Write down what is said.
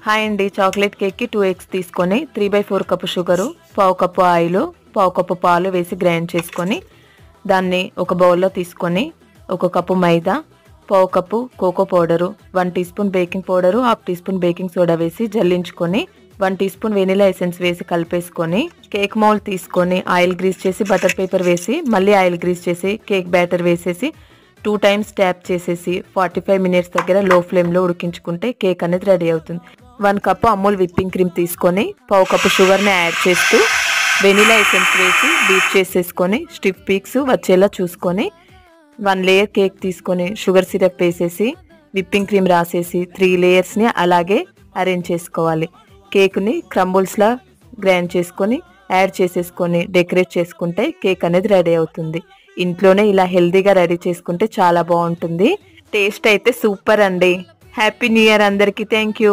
Hi అండి, chocolate కేక్కి 2 eggs తీసుకొని 3/4 cup sugar, పావు కప్పు ఆయిల్, పావు కప్పు పాలు వేసి గ్రైండ్ చేసుకొని దాన్ని ఒక బౌల్లో తీసుకొని 1 కప్పు మైదా, పావు cup cocoa powder, 1 teaspoon baking powder, half teaspoon baking soda వేసి జల్లించుకొని 1 టీ స్పూన్ వెనిలా ఎసెన్స్ వేసి కలిపేసుకొని కేక్ మౌల్డ్ తీసుకొని ఆయిల్ గ్రీస్ చేసి బటర్ పేపర్ వేసి మళ్ళీ ఆయిల్ గ్రీస్ చేసి కేక్ బ్యాటర్ వేసేసి 2 టైమ్స్ ట్యాప్ చేసేసి 45 మినిట్స్ దగ్గర లో ఫ్లేమ్లో ఉడికించుకుంటే కేక్ అనేది రెడీ అవుతుంది. 1 కప్పు అమూల్ విప్పింగ్ క్రీమ్ తీసుకొని పావు కప్పు షుగర్ని యాడ్ చేస్తూ వెనిలా ఎసెన్స్ వేసి బీట్ చేసేసుకొని స్టిఫ్ పీక్స్ వచ్చేలా చూసుకొని 1 లేయర్ కేక్ తీసుకొని షుగర్ సిరప్ వేసేసి విప్పింగ్ క్రీమ్ రాసేసి 3 లేయర్స్ని అలాగే అరేంజ్ చేసుకోవాలి. కేక్ని క్రంబుల్స్లా గ్రైండ్ చేసుకొని యాడ్ చేసేసుకొని డెకరేట్ చేసుకుంటే కేక్ అనేది రెడీ అవుతుంది. ఇంట్లోనే ఇలా హెల్తీగా రెడీ చేసుకుంటే చాలా బాగుంటుంది. టేస్ట్ అయితే సూపర్ అండి. హ్యాపీ న్యూ ఇయర్ అందరికీ. Thank you.